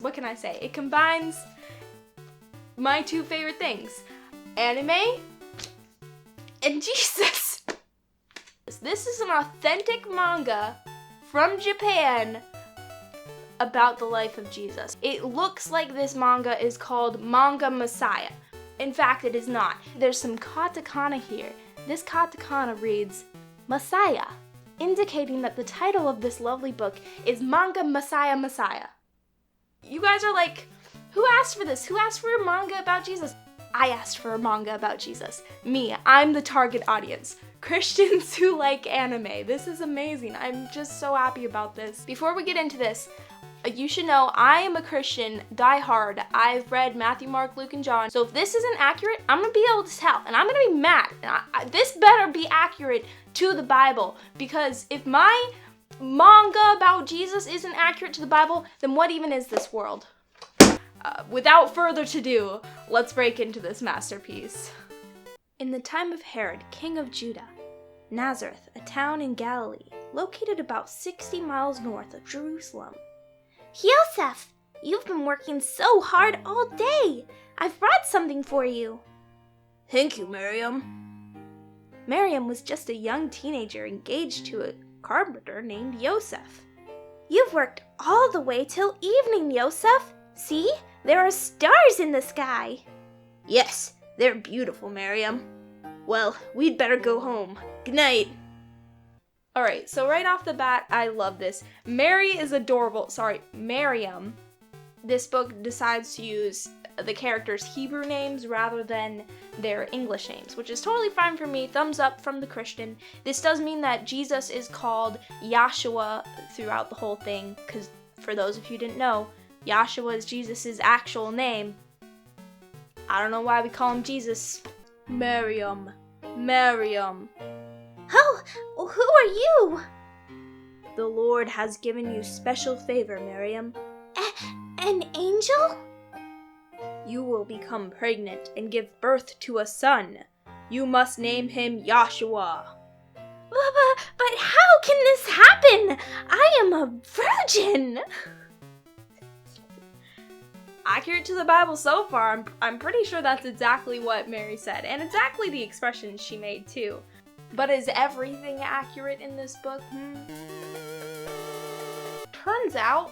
what can I say? It combines my two favorite things, anime and Jesus. This is an authentic manga from Japan about the life of Jesus. It looks like this manga is called Manga Messiah. In fact, it is not. There's some katakana here. This katakana reads Messiah, indicating that the title of this lovely book is Manga Messiah Messiah. You guys are like, who asked for this? Who asked for a manga about Jesus? I asked for a manga about Jesus. Me, I'm the target audience. Christians who like anime. This is amazing. I'm just so happy about this. Before we get into this, you should know I am a Christian, die hard. I've read Matthew, Mark, Luke, and John. So if this isn't accurate, I'm gonna be able to tell, and I'm gonna be mad. This better be accurate to the Bible, because if my manga about Jesus isn't accurate to the Bible, then what even is this world? Without further ado, let's break into this masterpiece. In the time of Herod, king of Judah, Nazareth, a town in Galilee, located about 60 miles north of Jerusalem. Yosef, you've been working so hard all day. I've brought something for you. Thank you, Miriam. Miriam was just a young teenager engaged to a carpenter named Yosef. You've worked all the way till evening, Yosef. See, there are stars in the sky. Yes, they're beautiful, Miriam. Well, we'd better go home. Good night. Alright, so right off the bat, I love this. Mary is adorable. Sorry, Miriam. This book decides to use the characters' Hebrew names rather than their English names, which is totally fine for me. Thumbs up from the Christian. This does mean that Jesus is called Yahshua throughout the whole thing, because for those of you who didn't know, Yahshua is Jesus' actual name. I don't know why we call him Jesus. Miriam. Miriam. Oh, who are you? The Lord has given you special favor, Miriam. An angel? You will become pregnant and give birth to a son. You must name him Yahshua. But how can this happen? I am a virgin. Accurate to the Bible so far. I'm pretty sure that's exactly what Mary said, and exactly the expression she made too. But is everything accurate in this book? Turns out,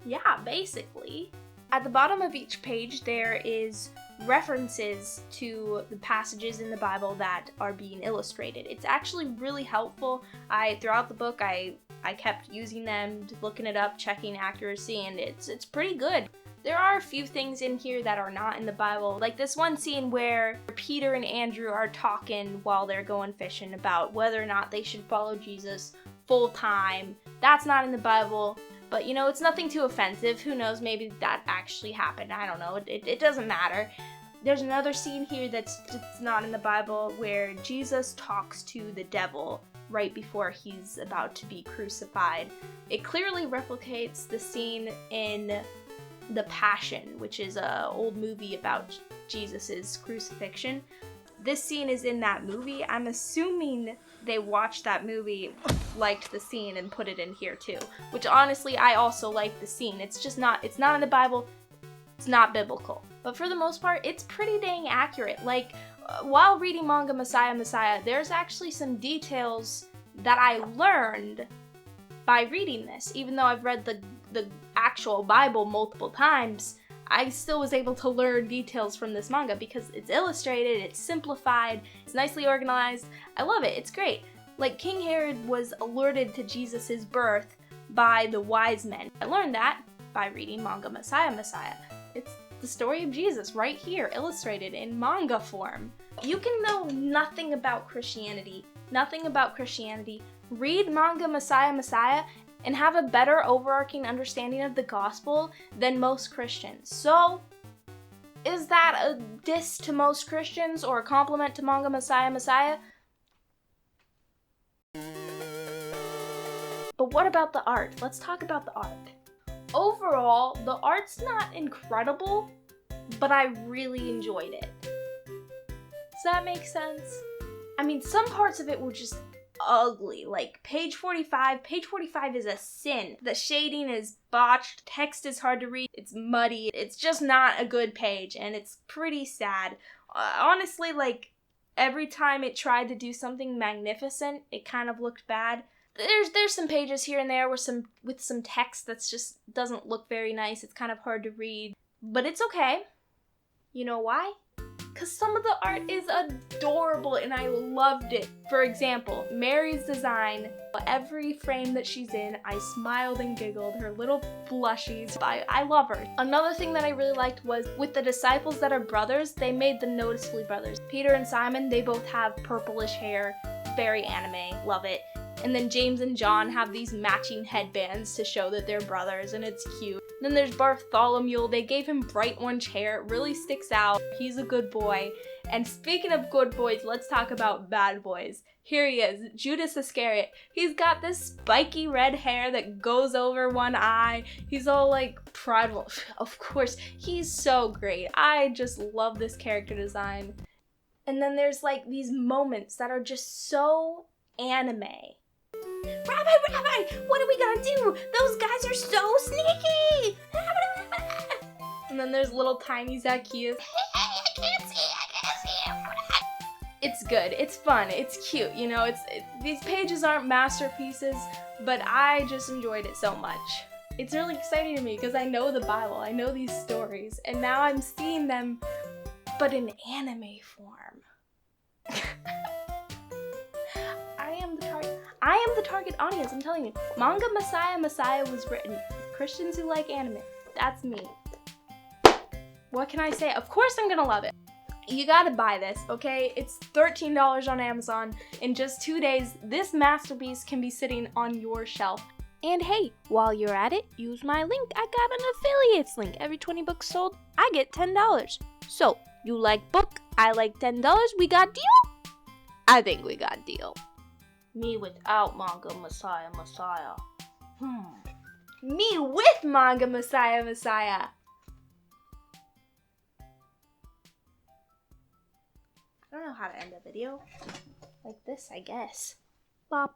yeah, basically. At the bottom of each page, there is references to the passages in the Bible that are being illustrated. It's actually really helpful. Throughout the book, I kept using them, looking it up, checking accuracy, and it's pretty good. There are a few things in here that are not in the Bible, like this one scene where Peter and Andrew are talking while they're going fishing about whether or not they should follow Jesus full time. That's not in the Bible, but you know, it's nothing too offensive. Who knows, maybe that actually happened. I don't know, it doesn't matter. There's another scene here that's not in the Bible where Jesus talks to the devil right before he's about to be crucified. It clearly replicates the scene in The Passion, which is an old movie about Jesus's crucifixion. This scene is in that movie. I'm assuming they watched that movie, liked the scene, and put it in here too. Which honestly, I also like the scene. It's not in the Bible. It's not biblical. But for the most part, it's pretty dang accurate. Like, while reading Manga Messiah, there's actually some details that I learned by reading this. Even though I've read the actual Bible multiple times, I still was able to learn details from this manga because it's illustrated, it's simplified, it's nicely organized. I love it, it's great. Like, King Herod was alerted to Jesus' birth by the wise men. I learned that by reading Manga Messiah. It's the story of Jesus right here, illustrated in manga form. You can know nothing about Christianity, read Manga Messiah, and have a better overarching understanding of the gospel than most Christians. So, is that a diss to most Christians or a compliment to Manga Messiah? But what about the art? Let's talk about the art. Overall, the art's not incredible, but I really enjoyed it. Does that make sense? I mean, some parts of it were just ugly. Like page 45 is a sin. The shading is botched, text is hard to read, it's muddy, it's just not a good page, and it's pretty sad. Honestly, like, every time it tried to do something magnificent, it kind of looked bad. There's some pages here and there with some text that's just doesn't look very nice. It's kind of hard to read, but it's okay. You know why? Because some of the art is adorable and I loved it. For example, Mary's design, every frame that she's in, I smiled and giggled, her little blushies. I love her. Another thing that I really liked was with the disciples that are brothers, they made them noticeably brothers. Peter and Simon, they both have purplish hair, very anime, love it. And then James and John have these matching headbands to show that they're brothers, and it's cute. Then there's Bartholomew. They gave him bright orange hair. It really sticks out. He's a good boy. And speaking of good boys, let's talk about bad boys. Here he is, Judas Iscariot. He's got this spiky red hair that goes over one eye. He's all like prideful. Of course, he's so great. I just love this character design. And then there's like these moments that are just so anime. Rabbi, what are we gonna do? Those guys are so sneaky! And then there's little tiny Zacchaeus. I can't see. It's good, it's fun, it's cute, you know, these pages aren't masterpieces, but I just enjoyed it so much. It's really exciting to me because I know the Bible, I know these stories, and now I'm seeing them, but in anime form. I am the target audience, I'm telling you. Manga Messiah was written for Christians who like anime. That's me. What can I say? Of course I'm gonna love it. You gotta buy this, okay? It's $13 on Amazon. In just 2 days, this masterpiece can be sitting on your shelf. And hey, while you're at it, use my link. I got an affiliates link. Every 20 books sold, I get $10. So, you like book, I like $10, we got deal? I think we got deal. Me without Manga Messiah. Me with Manga Messiah. I don't know how to end a video. Like this, I guess. Bop.